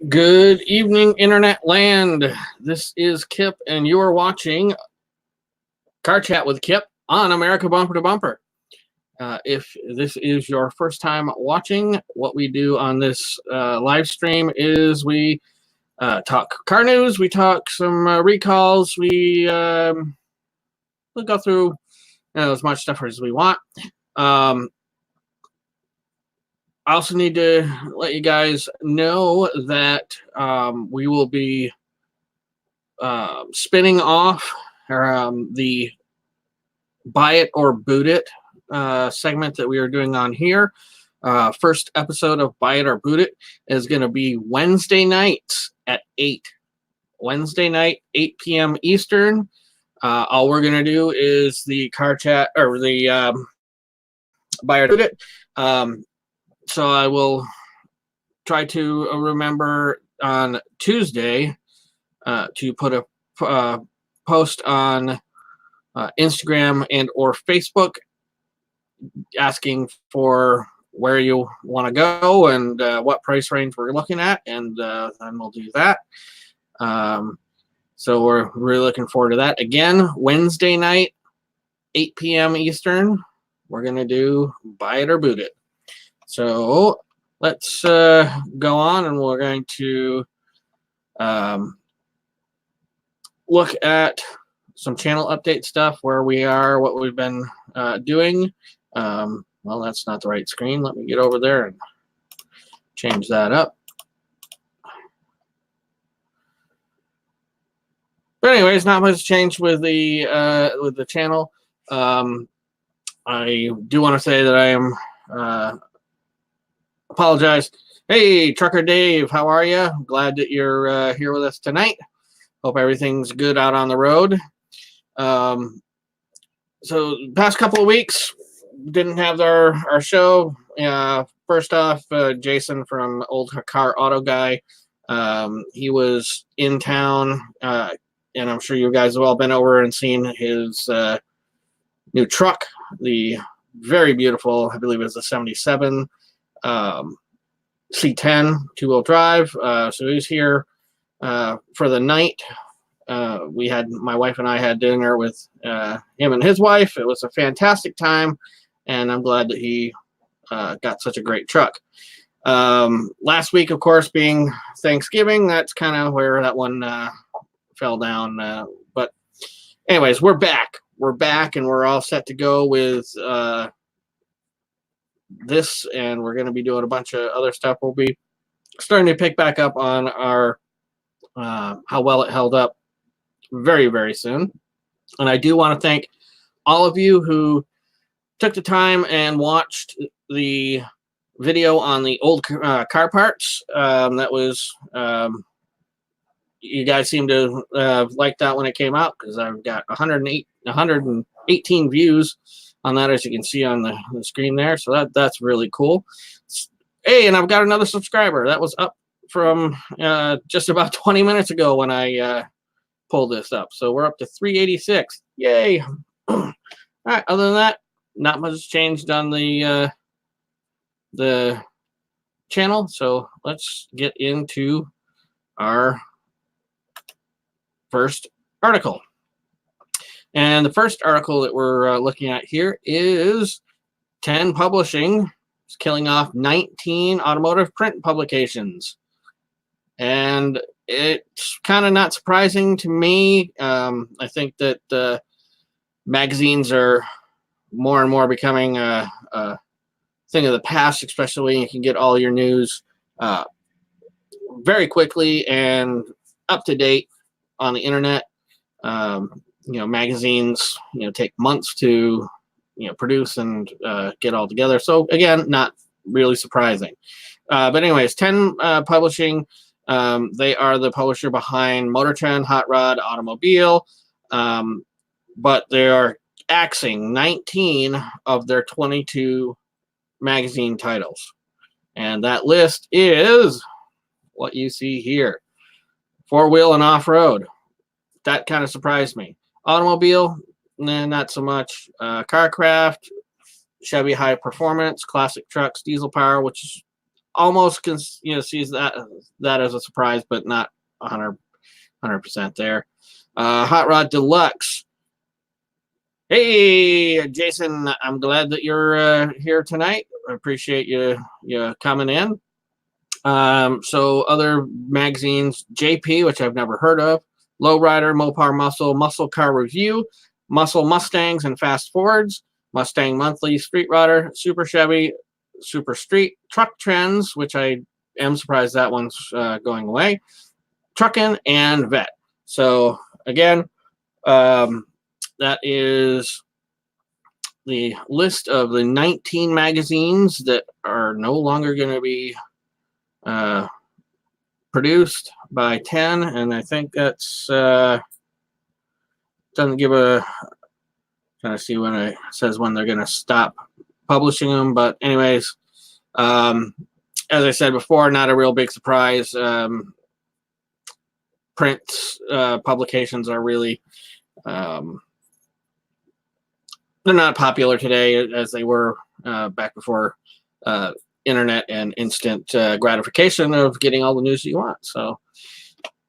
Good evening, Internet land. This is Kip, and you are watching Car Chat with Kip on America Bumper to Bumper. If this is your first time watching, what we do on this live stream is we talk car news, we talk some recalls, we'll go through as much stuff as we want. I also need to let you guys know that we will be spinning off the Buy It or Boot It segment that we are doing on here. First episode of Buy It or Boot It is going to be Wednesday nights at 8. Wednesday night, 8 p.m. Eastern. All we're going to do is the car chat or the Buy It or Boot It. So I will try to remember on Tuesday to put a post on Instagram and or Facebook asking for where you want to go and what price range we're looking at, and then we'll do that. So we're really looking forward to that. Again, Wednesday night, 8 p.m. Eastern, we're going to do Buy It or Boot It. So let's go on, and we're going to look at some channel update stuff, where we are, what we've been doing. Well, that's not the right screen. Let me get over there and change that up. But anyways, not much changed with the channel. I do want to say that I am apologize. Hey, Trucker Dave, how are you? Glad that you're here with us tonight. Hope everything's good out on the road. So past couple of weeks, didn't have our show. First off, Jason from Old Car Auto Guy, he was in town, and I'm sure you guys have all been over and seen his new truck, the very beautiful, I believe it's a 77 C10 two-wheel drive. So he's here for the night. My wife and I had dinner with him and his wife. It was a fantastic time, and I'm glad that he got such a great truck. Last week, of course, being Thanksgiving, that's kind of where that one fell down. But anyways, we're back. We're back, and we're all set to go with this, and we're going to be doing a bunch of other stuff. We'll be starting to pick back up on our how well it held up very, very soon. And I do want to thank all of you who took the time and watched the video on the old car parts. That was you guys seem to like that when it came out, because I've got 118 views on that, as you can see on the screen there. So that's really cool. Hey, and I've got another subscriber. That was up from just about 20 minutes ago when I pulled this up. So we're up to 386. Yay. All right, other than that, not much changed on the channel. So let's get into our first article. And the first article that we're looking at here is 10 Publishing is killing off 19 automotive print publications. And it's kind of not surprising to me. I think that magazines are more and more becoming a thing of the past, especially when you can get all your news very quickly and up to date on the internet. Magazines, take months to, produce and get all together. So again, not really surprising. But anyways, 10 Publishing, they are the publisher behind Motor Trend, Hot Rod, Automobile, but they are axing 19 of their 22 magazine titles. And that list is what you see here. Four-wheel and off-road. That kind of surprised me. Automobile, nah, not so much. Carcraft, Chevy High Performance, Classic Trucks, Diesel Power, which is almost sees that as a surprise, but not 100% there. Hot Rod Deluxe. Hey, Jason, I'm glad that you're here tonight. I appreciate you coming in. So other magazines, JP, which I've never heard of, Lowrider, Mopar Muscle, Muscle Car Review, Muscle Mustangs and Fast Fords, Mustang Monthly, Street Rodder, Super Chevy, Super Street, Truck Trends, which I am surprised that one's going away, Truckin', and Vet. So again, that is the list of the 19 magazines that are no longer going to be produced by 10, and I think that's doesn't give a, trying to see when it says when they're going to stop publishing them, but anyways, as I said before, not a real big surprise. Print publications are really they're not popular today as they were back before internet and instant gratification of getting all the news that you want. So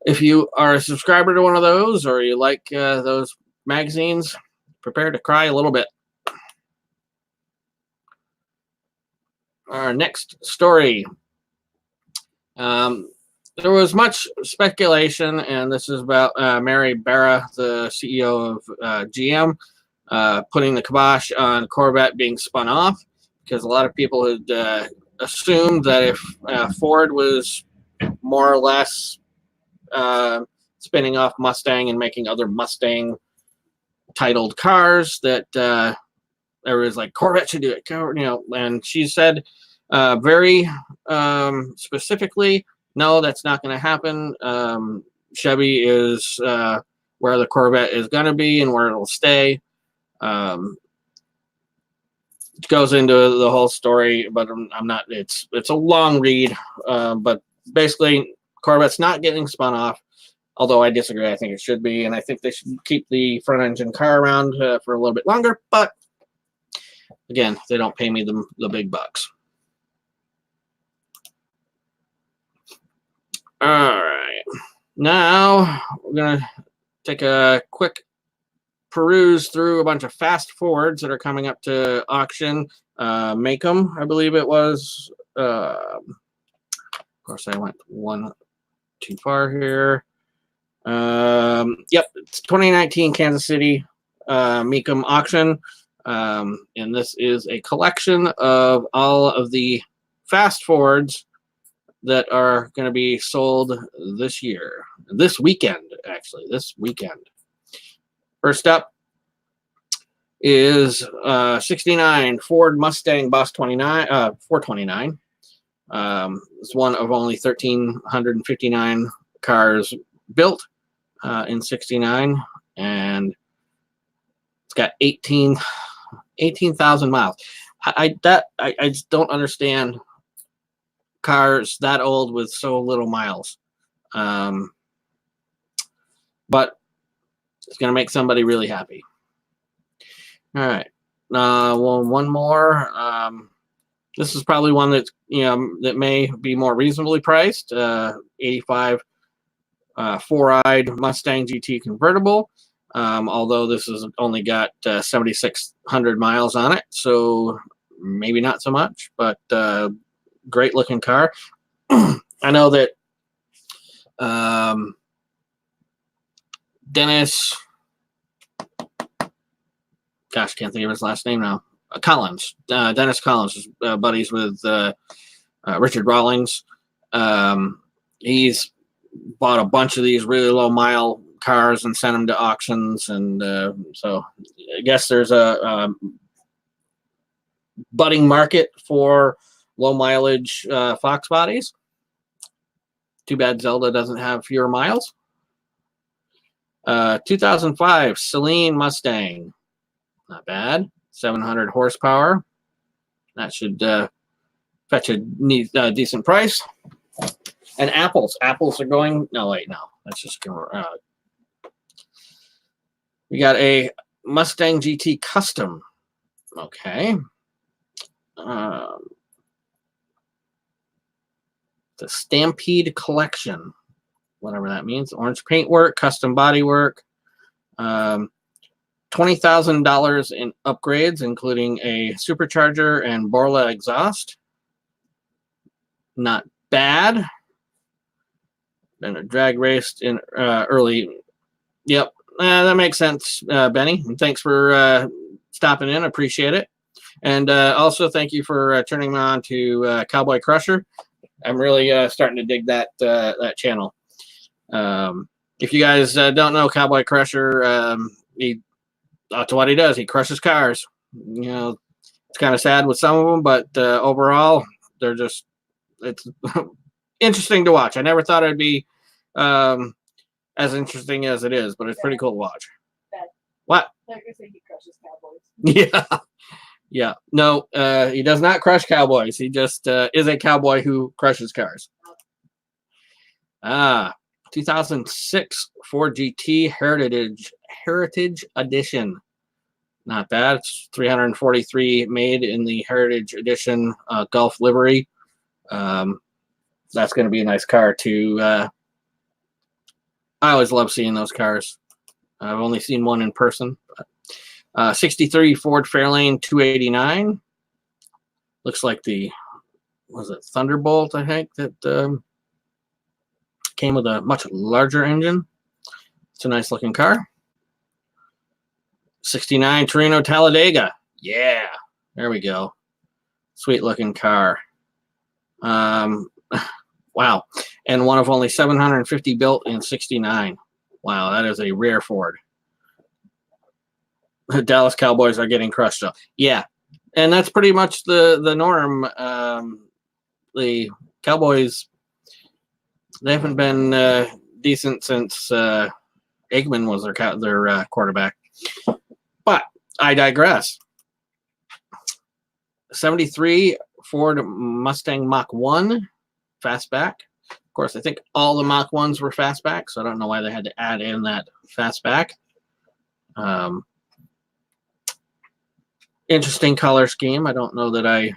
if you are a subscriber to one of those, or you like those magazines, prepare to cry a little bit. Our next story. There was much speculation, and this is about Mary Barra, the CEO of GM, putting the kibosh on Corvette being spun off, because a lot of people had assumed that if Ford was more or less spinning off Mustang and making other Mustang titled cars, that there was like, Corvette should do it, and she said very specifically, no, that's not going to happen. Chevy is where the Corvette is going to be and where it'll stay. It goes into the whole story, but I'm not. It's a long read, but basically, Corvette's not getting spun off. Although I disagree, I think it should be, and I think they should keep the front engine car around for a little bit longer. But again, they don't pay me the big bucks. All right, now we're gonna take a quick peruse through a bunch of Fast Fords that are coming up to auction. Make 'em, I believe it was. Of course, I went one too far here. Yep, it's 2019 Kansas City Mecum auction. And this is a collection of all of the Fast Fords that are going to be sold this weekend. First up is 69 Ford Mustang Boss 429. It's one of only 1,359 cars built in 69, and it's got 18,000 miles. I just don't understand cars that old with so little miles. But it's going to make somebody really happy. All right. One more. This is probably one that that may be more reasonably priced. 85 four-eyed Mustang GT convertible. Although this has only got 7,600 miles on it, so maybe not so much, but great looking car. I know that Dennis, gosh, can't think of his last name now. Collins. Dennis Collins is buddies with Richard Rawlings. He's bought a bunch of these really low mile cars and sent them to auctions, and so I guess there's a budding market for low mileage Fox bodies. Too bad Zelda doesn't have fewer miles. 2005 Celine Mustang, not bad. 700 horsepower. That should fetch a decent price. And apples are going. No, wait, no. That's just gonna. We got a Mustang GT Custom. Okay. The Stampede Collection, whatever that means. Orange paintwork, custom bodywork. $20,000 in upgrades, including a supercharger and Borla exhaust. Not bad. Been a drag raced in early. Yep, that makes sense, Benny. And thanks for stopping in. Appreciate it. And also thank you for turning me on to Cowboy Crusher. I'm really starting to dig that that channel. If you guys don't know Cowboy Crusher, that's what he does. He crushes cars. You know, it's kind of sad with some of them, but overall, they're just, it's interesting to watch. I never thought it'd be as interesting as it is, but it's pretty cool to watch. What? Like I said, he crushes cowboys. Yeah. Yeah. No, he does not crush cowboys. He just is a cowboy who crushes cars. 2006 Ford GT Heritage Edition. Not bad. It's 343 made in the Heritage Edition Gulf livery. That's going to be a nice car too. I always love seeing those cars. I've only seen one in person. But, 63 Ford Fairlane 289. Looks like the, was it Thunderbolt, I think, that came with a much larger engine. It's a nice looking car. 69 Torino Talladega. Yeah, there we go. Sweet looking car. Wow. And one of only 750 built in 69. Wow, that is a rare Ford. The Dallas Cowboys are getting crushed up. Yeah, and that's pretty much the norm. The Cowboys, they haven't been decent since Aikman was their quarterback. But I digress. 73 Ford Mustang Mach 1 fastback. Of course, I think all the Mach 1s were fastback, so I don't know why they had to add in that fastback. Interesting color scheme. I don't know that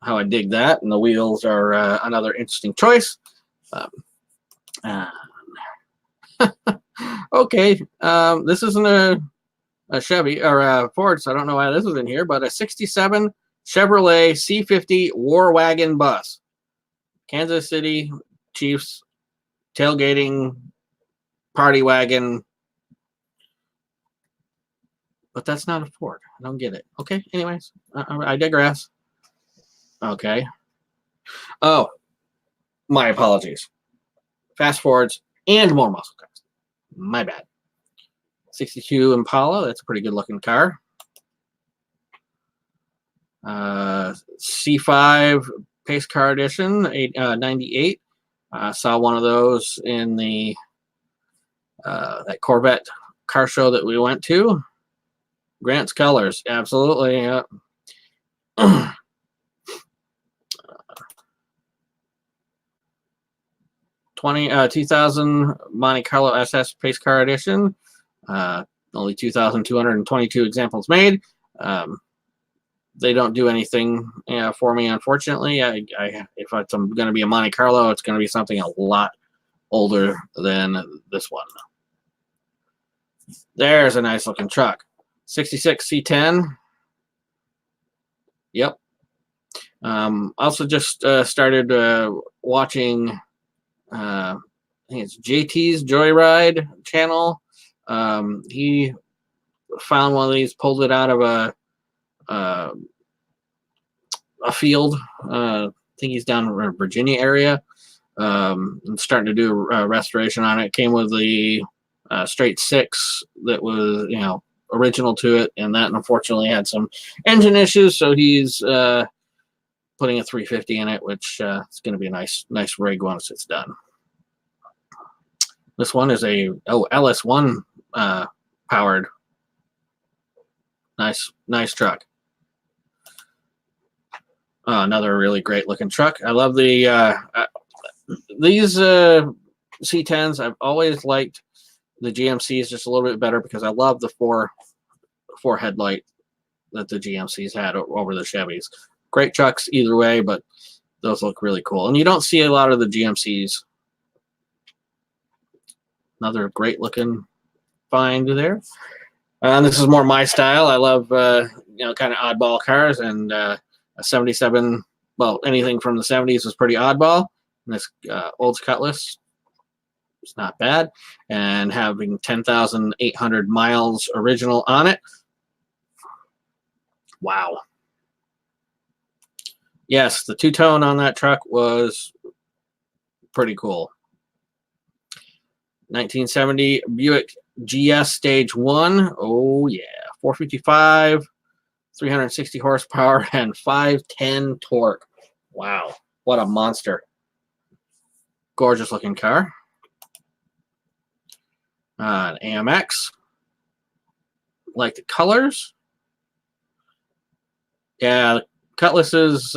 how I dig that. And the wheels are another interesting choice. Okay, this isn't a Chevy or a Ford, so I don't know why this is in here, but a 67 Chevrolet C50 War Wagon bus. Kansas City Chiefs tailgating party wagon. But that's not a Ford. I don't get it. Okay, anyways, I digress. Okay. Oh, my apologies. Fast Fords and more muscle cars. My bad. 62 Impala. That's a pretty good looking car. C5 Pace Car Edition 98. I saw one of those in the that Corvette car show that we went to. Grant's colors, absolutely. Yeah. 2000 Monte Carlo SS Pace Car Edition. Only 2,222 examples made. They don't do anything for me, unfortunately. If it's going to be a Monte Carlo, it's going to be something a lot older than this one. There's a nice looking truck. 66 C10. Yep. Also just started watching, I think it's JT's Joyride channel. He found one of these, pulled it out of a field. I think he's down in the Virginia area. And starting to do a restoration on it. Came with the straight 6 that was, original to it, and that unfortunately had some engine issues, so he's putting a 350 in it, which is going to be a nice rig once it's done. This one is a LS1 powered. Nice truck. Another really great looking truck. I love the these C10s. I've always liked the GMCs just a little bit better because I love the four headlight that the GMCs had over the Chevys. Great trucks either way, but Those look really cool. And you don't see a lot of the GMCs. Another great looking find there. And this is more my style. I love, kind of oddball cars, and a 77, well, anything from the 70s was pretty oddball. And this Olds Cutlass, it's not bad. And having 10,800 miles original on it. Wow. Yes, the two-tone on that truck was pretty cool. 1970 Buick GS Stage 1. Oh, yeah. 455, 360 horsepower, and 510 torque. Wow. What a monster. Gorgeous looking car. An AMX. Like the colors. Yeah, Cutlasses.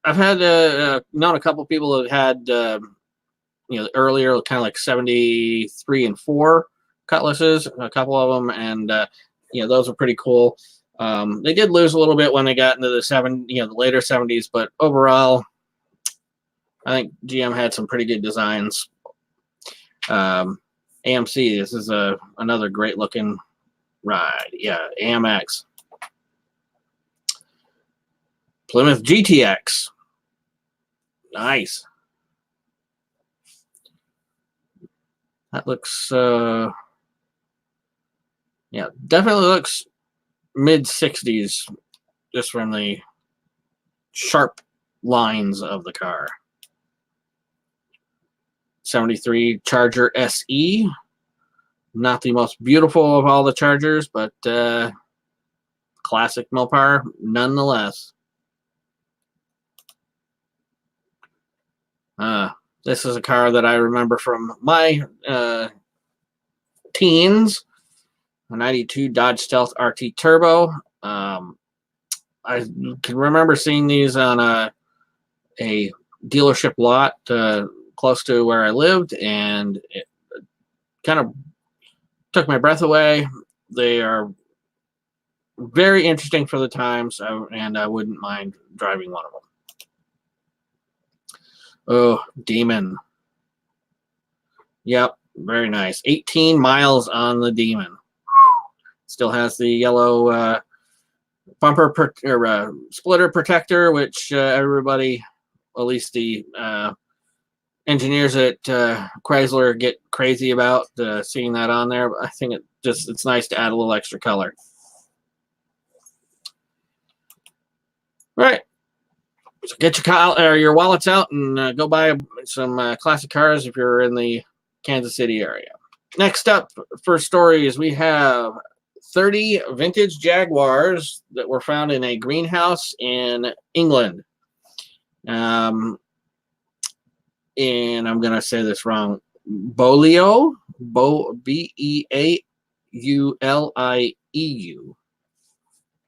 I've had known a couple people who had earlier, kind of like 73 and 4 Cutlasses, a couple of them, and those were pretty cool. They did lose a little bit when they got into the later 70s, but overall, I think GM had some pretty good designs. AMC, this is another great looking ride. Yeah, AMX. Plymouth GTX. Nice. That looks, definitely looks mid-60s, just from the sharp lines of the car. 73 Charger SE. Not the most beautiful of all the Chargers, but classic Mopar nonetheless. This is a car that I remember from my teens. A 92 Dodge Stealth RT Turbo. I can remember seeing these on a dealership lot close to where I lived, and it kind of took my breath away. They are very interesting for the times, and I wouldn't mind driving one of them. Oh, Demon. Yep, very nice. 18 miles on the Demon. Still has the yellow bumper splitter protector, which everybody, at least the engineers at Chrysler, get crazy about seeing that on there. But I think it's nice to add a little extra color. All right. So get your wallets out and go buy some classic cars if you're in the Kansas City area. Next up for stories, we have 30 vintage Jaguars that were found in a greenhouse in England. And I'm going to say this wrong. Beaulieu, Beaulieu.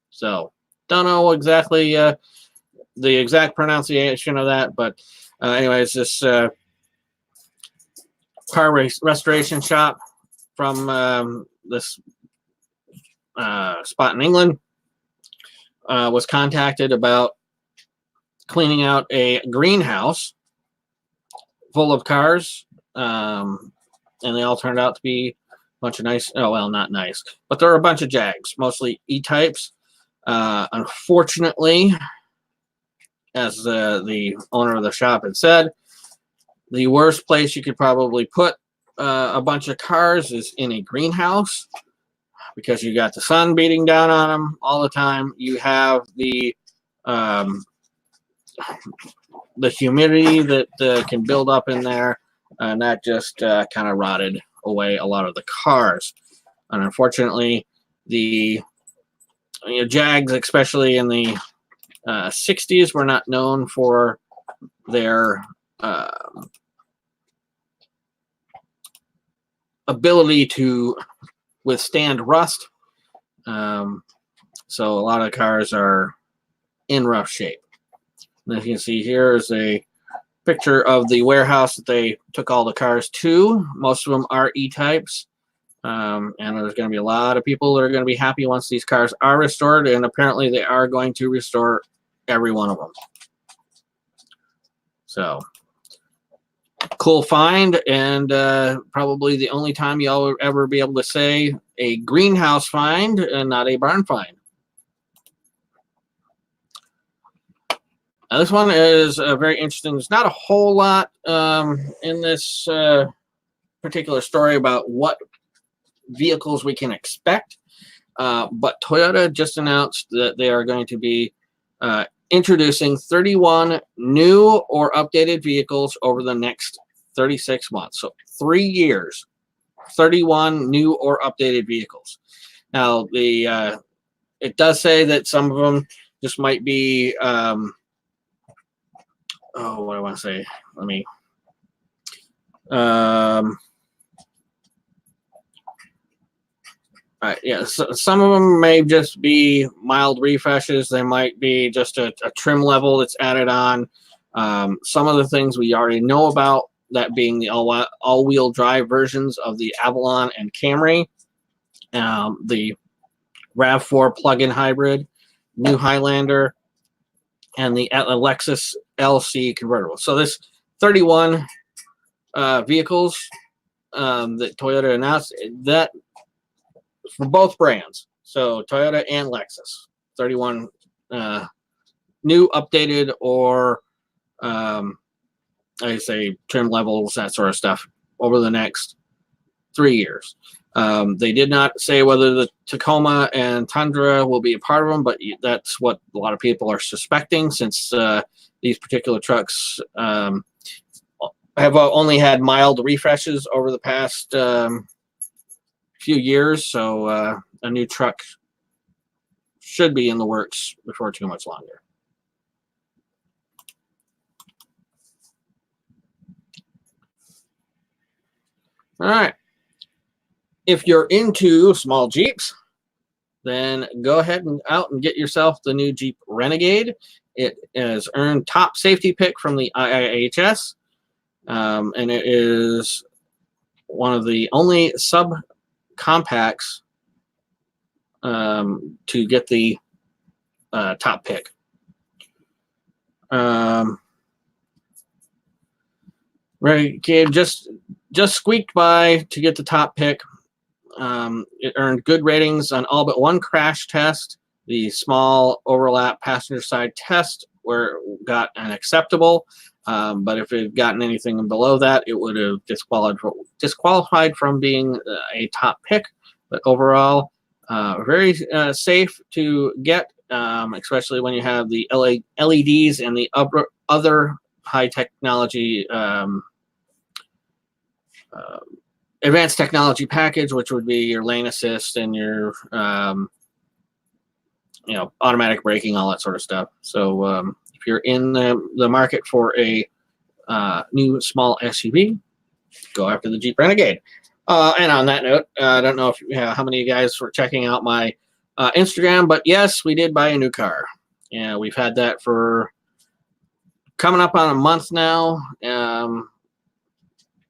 So, don't know exactly the exact pronunciation of that, but anyways, this car restoration shop from this spot in England was contacted about cleaning out a greenhouse full of cars, and they all turned out to be a bunch of nice, oh well, not nice, but there were a bunch of Jags, mostly E-types. Unfortunately, as the owner of the shop had said, the worst place you could probably put a bunch of cars is in a greenhouse, because you got the sun beating down on them all the time. You have the humidity that can build up in there, and that just kind of rotted away a lot of the cars. And unfortunately, the Jags, especially in the 60s, were not known for their ability to withstand rust. So a lot of cars are in rough shape. And as you can see, here is a picture of the warehouse that they took all the cars to. Most of them are E-types. And there's going to be a lot of people that are going to be happy once these cars are restored, and apparently they are going to restore every one of them. So cool find, and probably the only time you'll ever be able to say a greenhouse find and not a barn find. Now, this one is very interesting. There's not a whole lot in this particular story about what vehicles we can expect, but Toyota just announced that they are going to be introducing 31 new or updated vehicles over the next 36 months. So 3 years, 31 new or updated vehicles. Now, it does say that some of them just might be, what do I want to say? Let me, yeah, so some of them may just be mild refreshes. They might be just a trim level that's added on. Some of the things we already know about, that being the all-wheel drive versions of the Avalon and Camry, the RAV4 plug-in hybrid, new Highlander, and the Lexus LC convertible. So this 31 vehicles that Toyota announced, that for both brands, so Toyota and Lexus, 31 new, updated, or I say trim levels, that sort of stuff, over the next 3 years. They did not say whether the Tacoma and Tundra will be a part of them, but that's what a lot of people are suspecting, since these particular trucks have only had mild refreshes over the past few years, so a new truck should be in the works before too much longer. All right. If you're into small Jeeps, then go ahead and out and get yourself the new Jeep Renegade. It has earned top safety pick from the IIHS, and it is one of the only subcompacts to get the top pick. Renegade just squeaked by to get the top pick. It earned good ratings on all but one crash test. The small overlap passenger side test where it got an acceptable, but if it had gotten anything below that, it would have disqualified from being a top pick. But overall, very safe to get, especially when you have the LEDs and the other high technology advanced technology package, which would be your lane assist and your automatic braking, all that sort of stuff. So if you're in the market for a new small SUV, go after the Jeep Renegade. And on that note, I don't know how many of you guys were checking out my Instagram, but yes, we did buy a new car. Yeah, we've had that for coming up on a month now.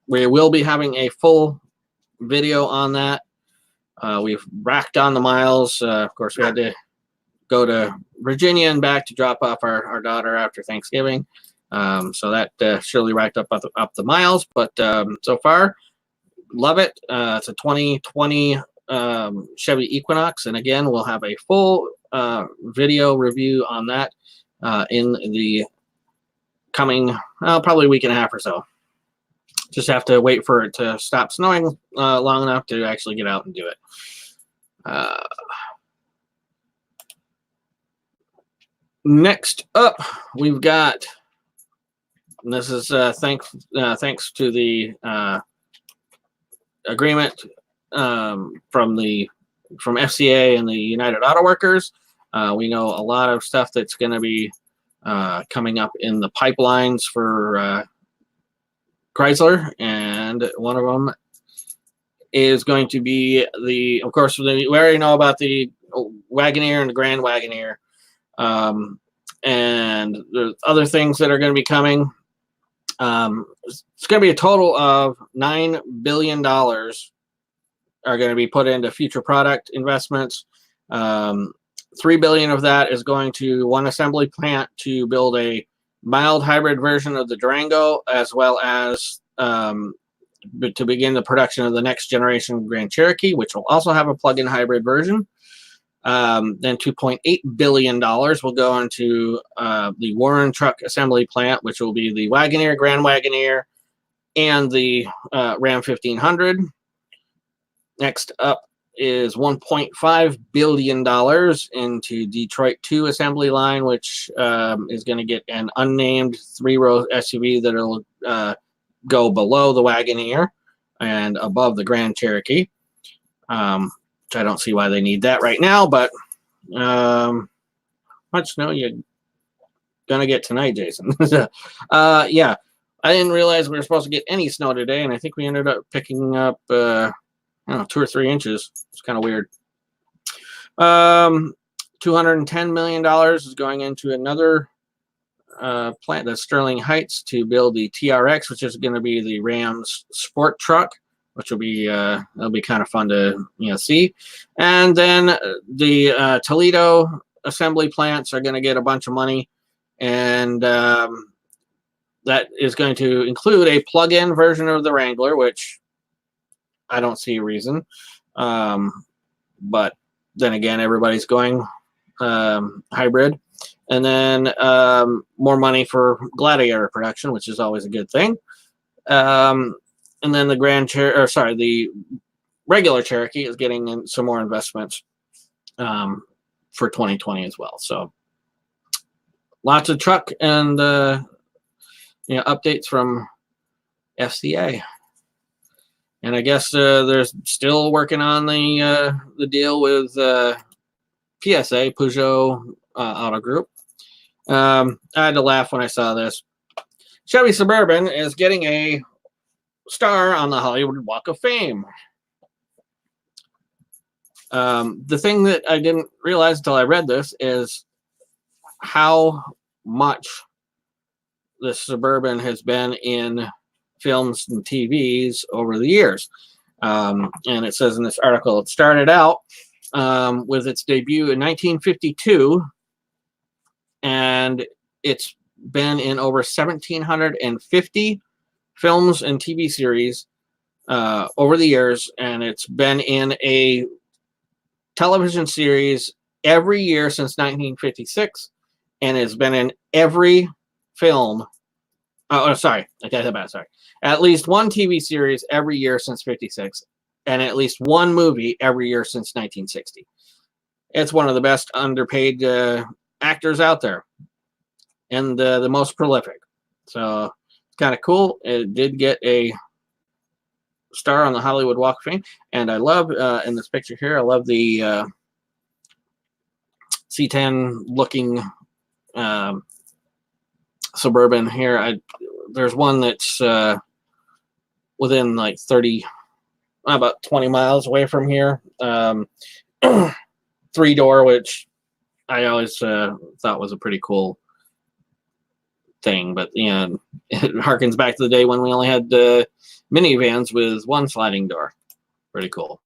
We will be having a full video on that. We've racked on the miles. Of course, we had to go to Virginia and back to drop off our daughter after Thanksgiving. So that surely racked up the miles. But so far, love it. It's a 2020 Chevy Equinox. And again, we'll have a full video review on that in the coming probably week and a half or so. Just have to wait for it to stop snowing long enough to actually get out and do it. Next up, we've got, and this is thanks to the agreement from FCA and the United Auto Workers. We know a lot of stuff that's going to be coming up in the pipelines for Chrysler, and one of them is going to be of course, we already know about the Wagoneer and the Grand Wagoneer, and there's other things that are going to be coming. It's going to be a total of $9 billion are going to be put into future product investments. $3 billion of that is going to one assembly plant to build a mild hybrid version of the Durango, as well as to begin the production of the next generation Grand Cherokee, which will also have a plug-in hybrid version. Then $2.8 billion will go into the Warren Truck Assembly Plant, which will be the Wagoneer, Grand Wagoneer, and the Ram 1500. Next up is $1.5 billion into Detroit 2 assembly line, which is going to get an unnamed 3-row SUV that will go below the Wagoneer and above the Grand Cherokee. Which I don't see why they need that right now, but much snow you gonna get tonight, Jason? Yeah, I didn't realize we were supposed to get any snow today, and I think we ended up picking up I don't know, 2 or 3 inches. It's kind of weird. $210 million is going into another plant, that's Sterling Heights, to build the TRX, which is going to be the Ram's sport truck, which will be it'll be kind of fun to see. And then the Toledo assembly plants are going to get a bunch of money, and that is going to include a plug-in version of the Wrangler, which I don't see a reason. But then again, everybody's going hybrid. And then more money for Gladiator production, which is always a good thing. And then the the regular Cherokee is getting in some more investments for 2020 as well. So lots of truck and updates from FCA. And I guess they're still working on the deal with PSA, Peugeot Auto Group. I had to laugh when I saw this. Chevy Suburban is getting a star on the Hollywood Walk of Fame. The thing that I didn't realize until I read this is how much the Suburban has been in films and TVs over the years. And it says in this article, it started out with its debut in 1952, and it's been in over 1,750 films and TV series over the years, and it's been in a television series every year since 1956, and it's been in every film. Sorry, I got that bad. Sorry, at least one TV series every year since '56, and at least one movie every year since 1960. It's one of the best underpaid actors out there, and the most prolific. So it's kind of cool. It did get a star on the Hollywood Walk of Fame, and I love in this picture here, I love the C10 looking Suburban here. There's one that's within like 30, about 20 miles away from here. 3-door, which I always thought was a pretty cool thing, but it harkens back to the day when we only had minivans with one sliding door. Pretty cool.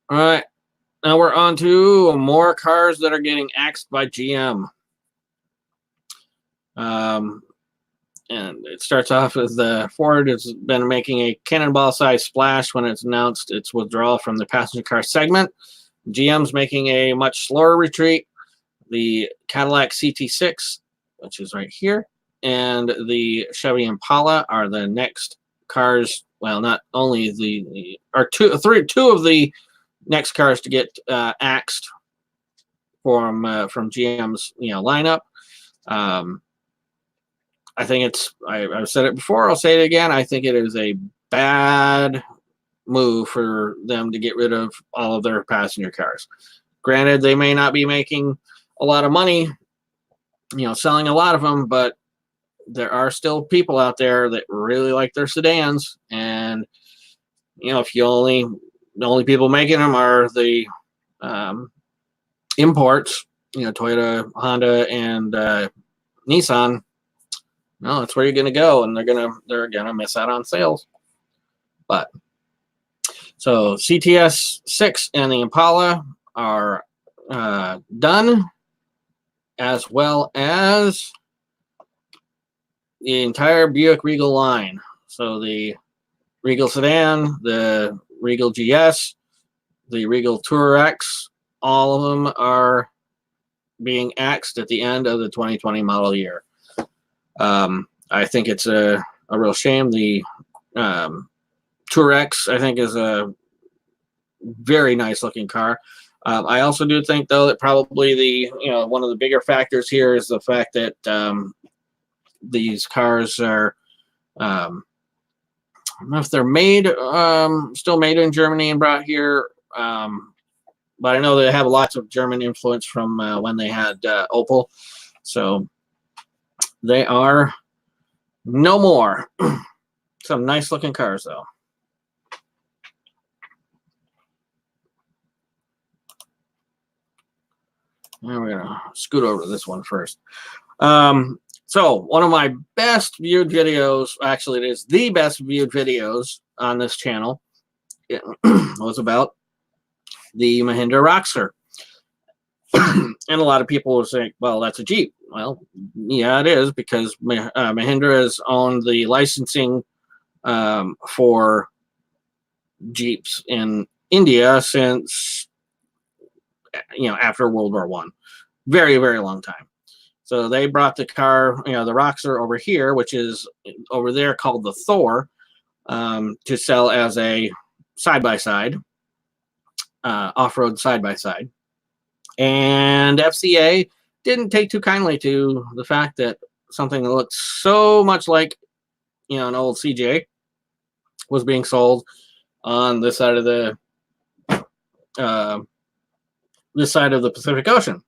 All right, now we're on to more cars that are getting axed by GM. And it starts off with Ford has been making a cannonball-sized splash when it's announced its withdrawal from the passenger car segment. GM's making a much slower retreat. The Cadillac CT6, which is right here, and the Chevy Impala are the next cars. Well, not only two of the next cars to get axed from GM's lineup. I think I've said it before, I'll say it again. I think it is a bad move for them to get rid of all of their passenger cars. Granted, they may not be making a lot of money, selling a lot of them, but there are still people out there that really like their sedans. And, if the only people making them are the imports, Toyota, Honda, and Nissan, no, that's where you're going to go, and they're gonna miss out on sales. But so CTS 6 and the Impala are done, as well as the entire Buick Regal line. So the Regal Sedan, the Regal GS, the Regal Tour X, all of them are being axed at the end of the 2020 model year. I think it's a real shame. The Tour X, I think, is a very nice looking car. I also do think, though, that probably one of the bigger factors here is the fact that these cars are, I don't know if they're made, still made in Germany and brought here, but I know they have lots of German influence from when they had Opel. So they are no more. Some nice looking cars, though. Now we're going to scoot over to this one first. So one of my best viewed videos, actually it is the best viewed videos on this channel, was about the Mahindra Roxor. And a lot of people will say, well, that's a Jeep. Well, yeah, it is, because Mahindra has owned the licensing for Jeeps in India since after World War I. Very, very long time. So they brought the car, the Roxor, over here, which is over there called the Thor, to sell as a side-by-side, off-road side-by-side. And FCA didn't take too kindly to the fact that something that looked so much like, an old CJ was being sold on this side of the Pacific Ocean.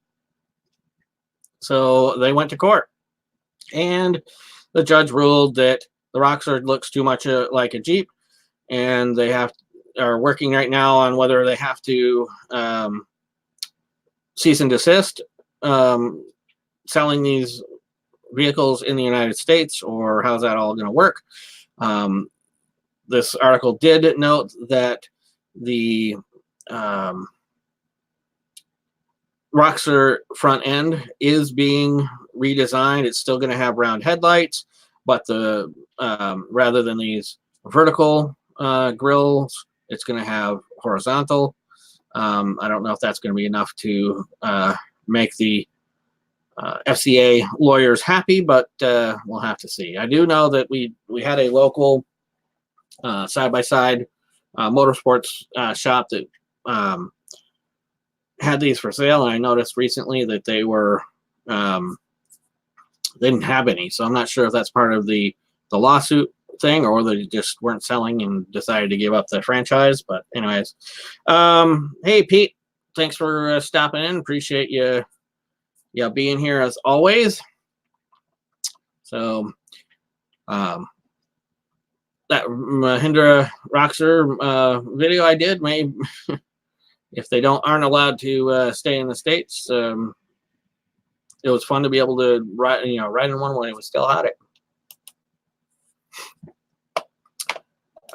So they went to court, and the judge ruled that the Roxor looks too much like a Jeep, and they are working right now on whether they have to cease and desist selling these vehicles in the United States, or how's that all going to work. This article did note that the Roxor front end is being redesigned. It's still going to have round headlights, but the rather than these vertical grills, it's going to have horizontal. I don't know if that's going to be enough to make the FCA lawyers happy, but we'll have to see. I do know that we had a local side-by-side motorsports shop that had these for sale, and I noticed recently that they didn't have any. So I'm not sure if that's part of the lawsuit thing, or they just weren't selling and decided to give up the franchise. But anyways, hey Pete, thanks for stopping in. Appreciate you being here as always. So that Mahindra Roxor video I did, maybe if they aren't allowed to stay in the States, it was fun to be able to ride in one when it was still hot.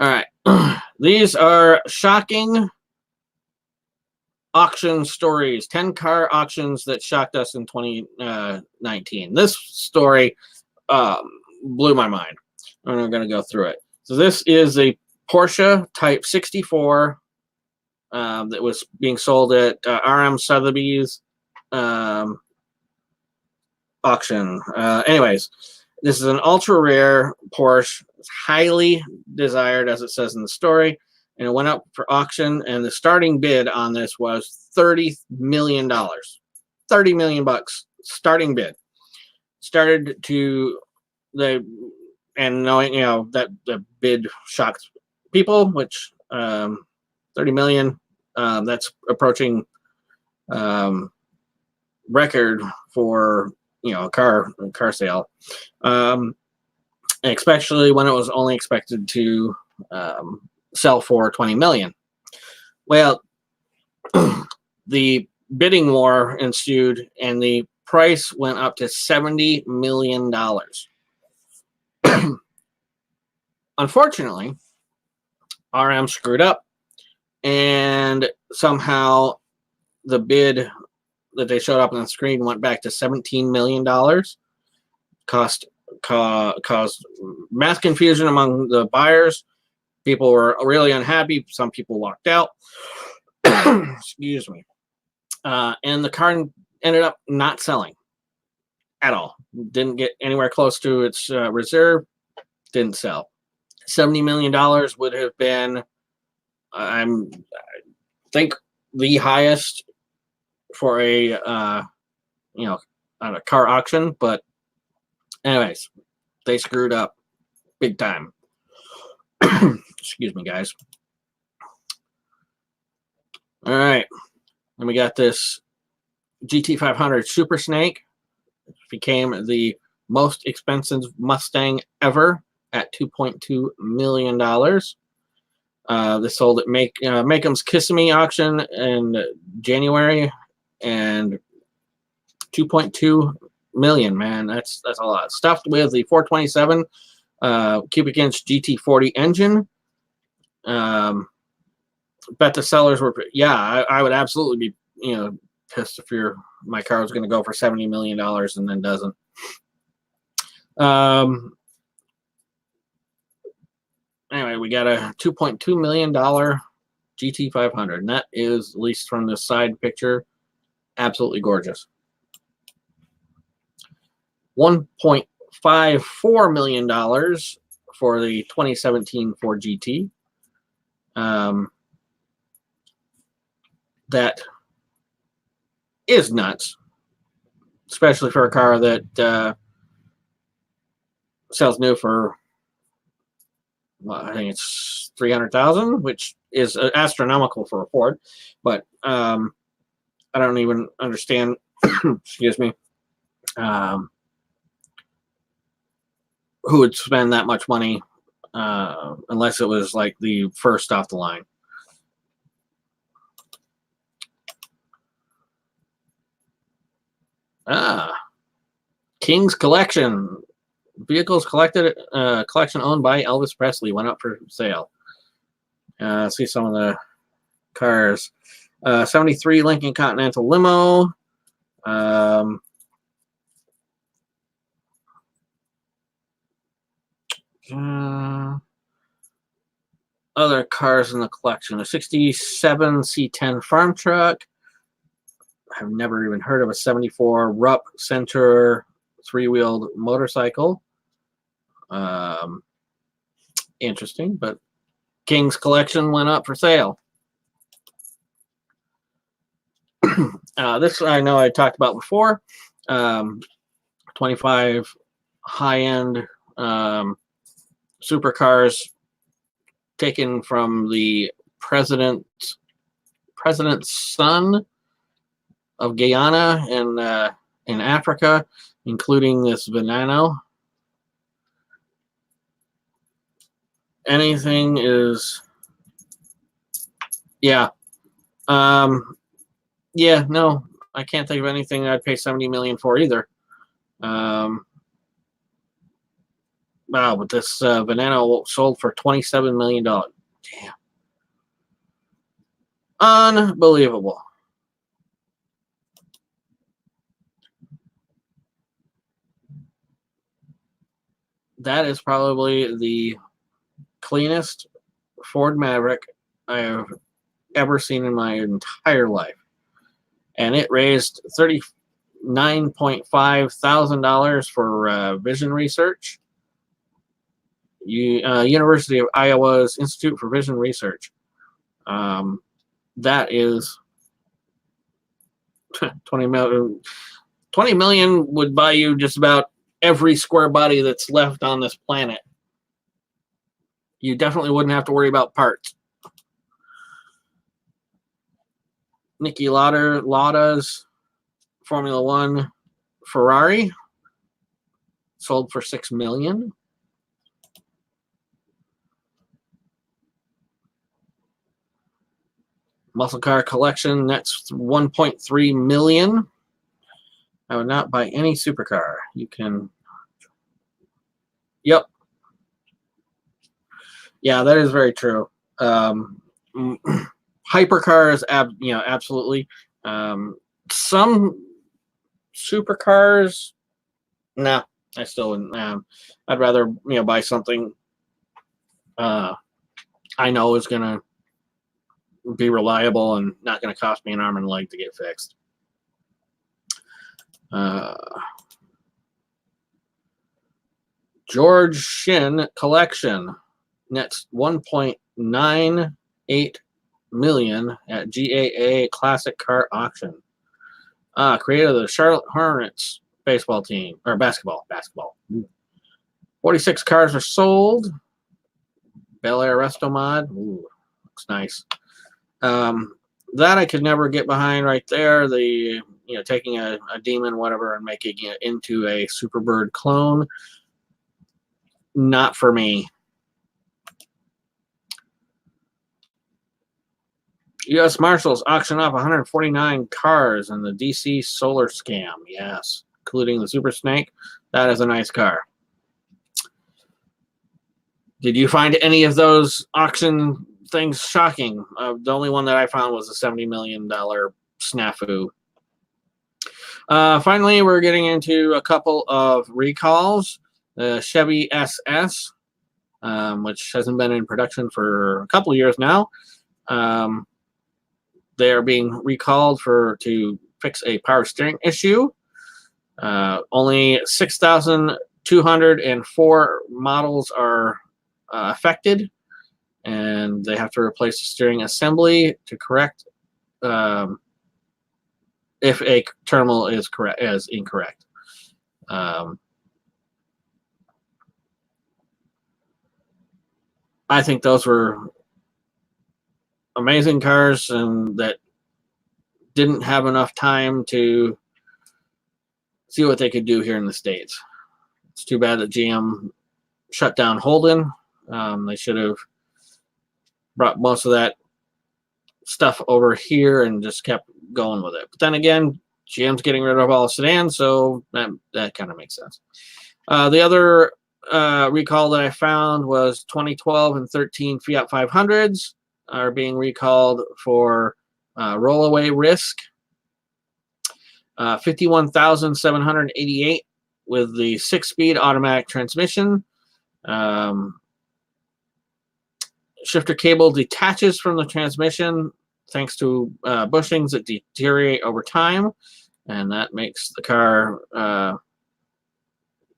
All right, these are shocking auction stories. 10 car auctions that shocked us in 2019. This story blew my mind. I'm going to go through it. So this is a Porsche Type 64 that was being sold at RM Sotheby's auction. Anyways, this is an ultra rare Porsche. It's highly desired, as it says in the story, and it went up for auction, and the starting bid on this was $30 million. $30 million bucks starting bid. Started to and knowing that the bid shocked people, which 30 million, that's approaching record for a car sale, especially when it was only expected to sell for 20 million. Well, the bidding war ensued, and the price went up to $70 million. Unfortunately, RM screwed up, and somehow the bid that they showed up on the screen went back to $17 million. Caused mass confusion among the buyers. People were really unhappy. Some people walked out. Excuse me. And the car ended up not selling at all. Didn't get anywhere close to its reserve. Didn't sell. $70 million would have been, I think, the highest for a on a car auction. But anyways, they screwed up big time. Excuse me, guys. All right, and we got this GT500 Super Snake. It became the most expensive Mustang ever at $2.2 million. This sold at Makeham's Kissimmee auction in January, and 2.2 million. Man, that's a lot. Stuffed with the 427 cubic inch GT40 engine. Bet the sellers were, I would absolutely be, pissed if my car was going to go for $70 million and then doesn't. Anyway, we got a $2.2 million GT500, and that is, at least from the side picture, absolutely gorgeous. $1.54 million for the 2017 Ford GT. That is nuts, especially for a car that sells new for, well, I think it's $300,000, which is astronomical for a Ford. But I don't even understand. Excuse me. Who would spend that much money unless it was like the first off the line? King's Collection. Vehicles collected, collection owned by Elvis Presley, went up for sale. See some of the cars. 73 Lincoln Continental limo. Other cars in the collection. A 67 C10 farm truck. I've never even heard of a 74 Rupp Center three-wheeled motorcycle. Interesting, but King's Collection went up for sale. This I know I talked about before. 25 high-end supercars taken from the president's son of Guyana in Africa, including this Venano. Anything is, no, I can't think of anything I'd pay $70 million for either. Wow, but this Venano sold for $27 million. Damn. Unbelievable. That is probably the cleanest Ford Maverick I have ever seen in my entire life. And it raised $39.5 thousand for vision research. University of Iowa's Institute for Vision Research. That is 20 million. 20 million would buy you just about every square body that's left on this planet. You definitely wouldn't have to worry about parts. Niki Lauda's Formula One Ferrari sold for $6 million. Muscle car collection, that's $1.3 million. I would not buy any supercar. You can, yep. Yeah, that is very true. Hypercars, absolutely. some supercars, no, I still wouldn't. I'd rather buy something I know is gonna be reliable and not gonna cost me an arm and a leg to get fixed. George Shin Collection nets 1.98 million at GAA Classic Car Auction. Creator of the Charlotte Hornets baseball team, or basketball. 46 cars are sold. Bel Air Resto Mod. Ooh, looks nice. That I could never get behind right there. The taking a demon, whatever, and making it into a Superbird clone. Not for me. U.S. Marshals auction off 149 cars in the DC solar scam. Yes, including the Super Snake. That is a nice car. Did you find any of those auction things shocking? The only one that I found was a $70 million snafu. Finally, we're getting into a couple of recalls. The Chevy SS, which hasn't been in production for a couple of years now. They are being recalled to fix a power steering issue. Only 6,204 models are affected, and they have to replace the steering assembly to correct if a terminal is incorrect. I think those were amazing cars, and that didn't have enough time to see what they could do here in the States. It's too bad that GM shut down Holden. They should have brought most of that stuff over here and just kept going with it. But then again, GM's getting rid of all the sedans, so that kind of makes sense. The other recall that I found was 2012 and 13 Fiat 500s are being recalled for rollaway risk. 51,788 with the 6-speed automatic transmission. Shifter cable detaches from the transmission thanks to bushings that deteriorate over time, and that makes the car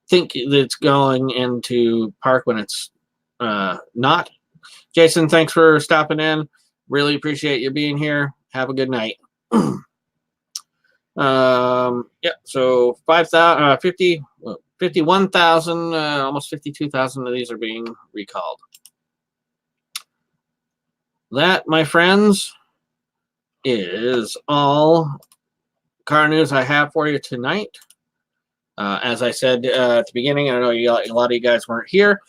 think that it's going into park when it's not. Jason, thanks for stopping in. Really appreciate you being here. Have a good night. Yeah, so 51,000, almost 52,000 of these are being recalled. That, my friends, is all car news I have for you tonight. As I said at the beginning, I know a lot of you guys weren't here.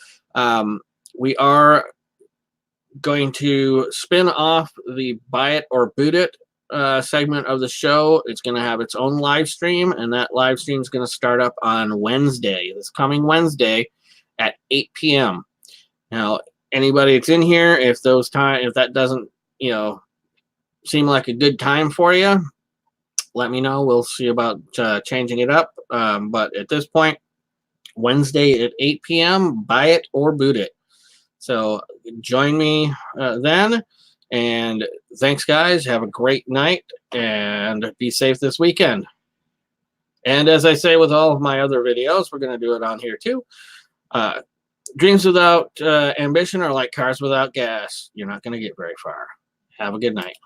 We are going to spin off the Buy It or Boot It segment of the show. It's going to have its own live stream, and that live stream is going to start up on Wednesday, this coming Wednesday at 8 p.m. Now, anybody that's in here, if that doesn't seem like a good time for you, let me know. We'll see about changing it up. But at this point, Wednesday at 8 p.m., Buy It or Boot It. So join me then. And thanks, guys. Have a great night and be safe this weekend. And as I say with all of my other videos, we're going to do it on here too. Dreams without ambition are like cars without gas. You're not going to get very far. Have a good night.